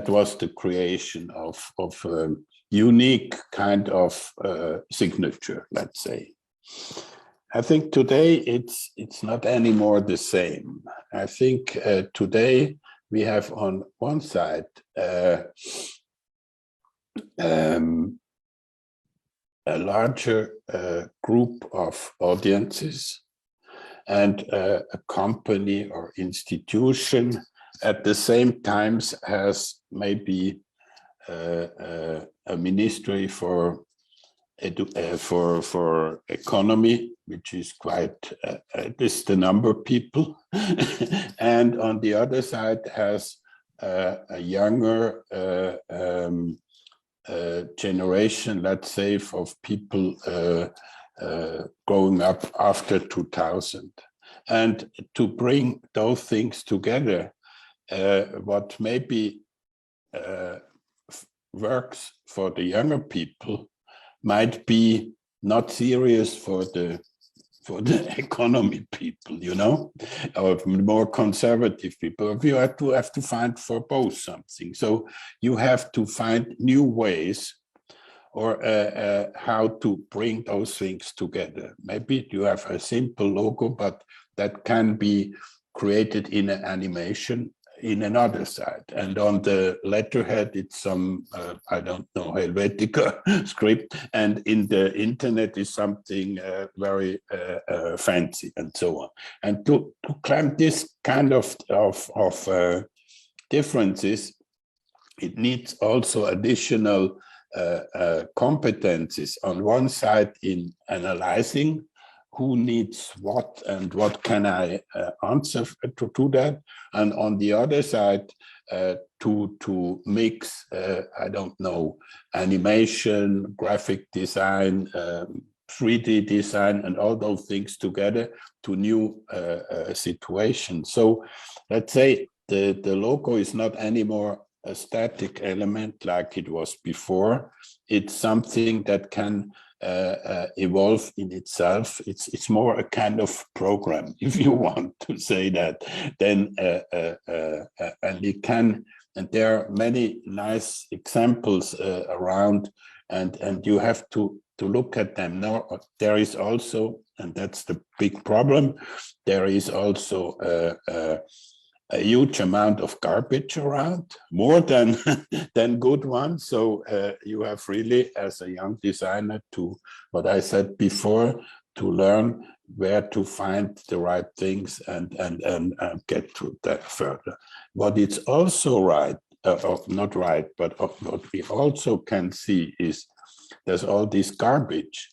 was the creation of a unique kind of signature, let's say. I think today it's not anymore the same. I think today we have on one side a larger group of audiences, and a company or institution at the same time has maybe a ministry for economy, which is quite this the number of people, and on the other side has a younger generation, let's say, of people growing up after 2000. And to bring those things together, what maybe works for the younger people might be not serious for the economy people, you know, or more conservative people. You have to find for both something. So you have to find new ways or how to bring those things together. Maybe you have a simple logo, but that can be created in an animation in another side. And on the letterhead, it's some, I don't know, Helvetica script. And in the internet is something very fancy and so on. And to climb this kind of differences, it needs also additional competencies on one side in analyzing who needs what and what can I answer to that, and on the other side to mix I don't know, animation, graphic design, 3D design, and all those things together to new situations. So let's say the logo is not anymore a static element like it was before. It's something that can evolve in itself. It's more a kind of program, if you want to say that. Then and it can, and there are many nice examples around, and you have to look at them. Now there is also, and that's the big problem, there is also a huge amount of garbage around, more than good ones. So you have really, as a young designer, to, what I said before, to learn where to find the right things and get to that further. What it's also right, not right, but what we also can see is there's all this garbage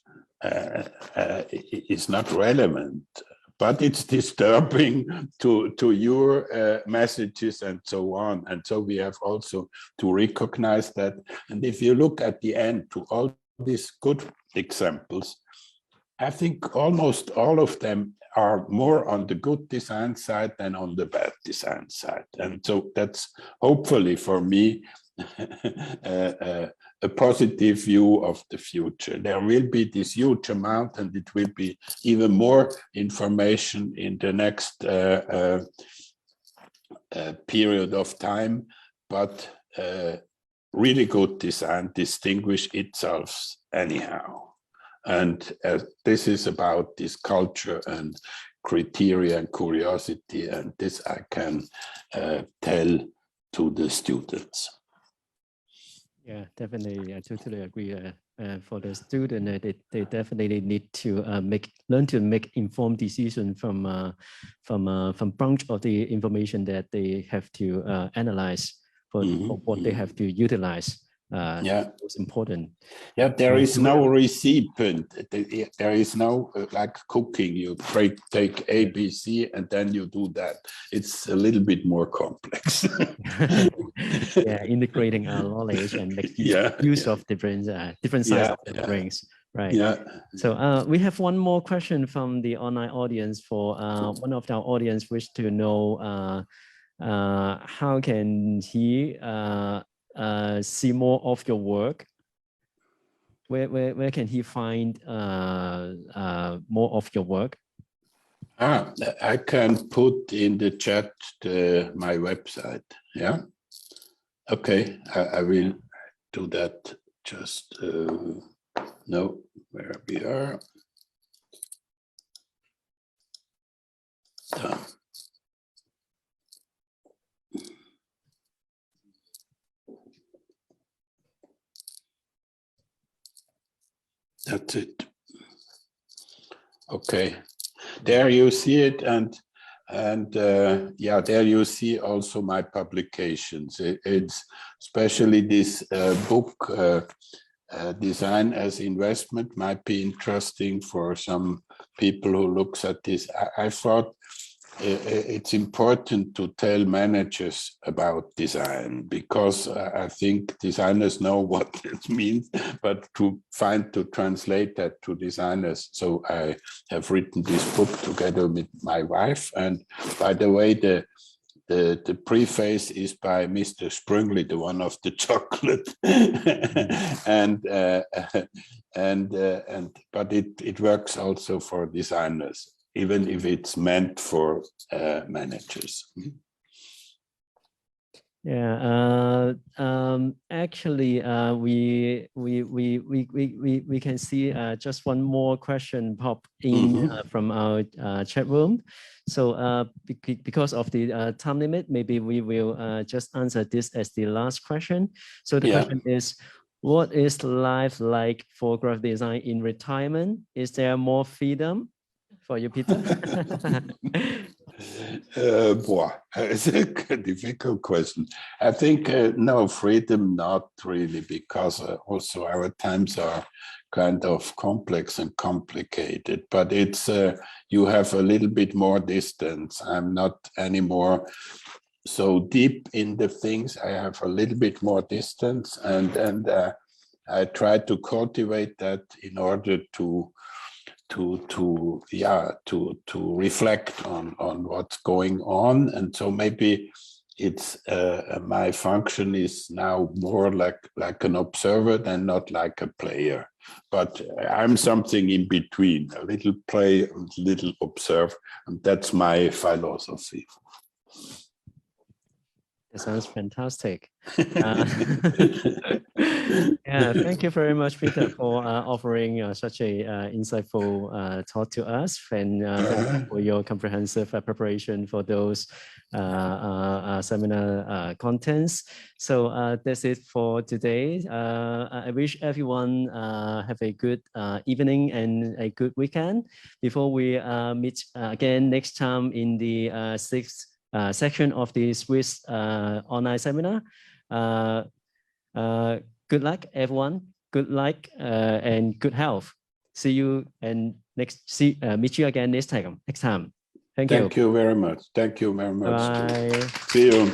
is not relevant, but it's disturbing to your messages and so on. And so we have also to recognize that. And if you look at the end to all these good examples, I think almost all of them are more on the good design side than on the bad design side. And so that's hopefully for me a positive view of the future. There will be this huge amount, and it will be even more information in the next period of time, but really good design distinguish itself anyhow. And this is about this culture and criteria and curiosity, and this I can tell to the students. Yeah, definitely. I totally agree. For the student, they definitely need to learn to make informed decision from bunch of the information that they have to analyze for what they have to utilize. Yeah, it's important. Yeah, there is no recipient. There is no like cooking. You take A, B, C, and then you do that. It's a little bit more complex. Yeah, integrating our knowledge and make use of different sides of the brains. Right. Yeah. So we have one more question from the online audience. For one of our audience wish to know how can he see more of your work? Where can he find more of your work? I can put in the chat my website. Yeah. Okay, I will do that. Just know where we are. Okay, there you see it, and yeah, there you see also my publications. It's especially this book, Design as Investment, might be interesting for some people who looks at this. I thought it's important to tell managers about design, because I think designers know what it means, but to translate that to designers. So I have written this book together with my wife. And by the way, the preface is by Mr. Sprungli, the one of the chocolate, but it works also for designers, even if it's meant for managers. Yeah, actually, we can see just one more question pop in from our chat room. So because of the time limit, maybe we will just answer this as the last question. So the question is, what is life like for graphic design in retirement? Is there more freedom for you, Peter? It's a difficult question. I think no, freedom, not really, because also our times are kind of complex and complicated, but it's you have a little bit more distance. I'm not anymore so deep in the things. I have a little bit more distance, and I try to cultivate that in order to reflect on what's going on. And so maybe it's my function is now more like an observer than not like a player, but I'm something in between, a little play, a little observe, and that's my philosophy. That sounds fantastic. Yeah, thank you very much, Peter, for offering such a insightful talk to us, and thank you for your comprehensive preparation for those seminar contents. So that's it for today. I wish everyone have a good evening and a good weekend. Before we meet again next time in the sixth section of the Swiss online seminar. Good luck, everyone. Good luck and good health. See you and meet you again next time. Thank you. Thank you very much. Thank you very much. Bye. See you.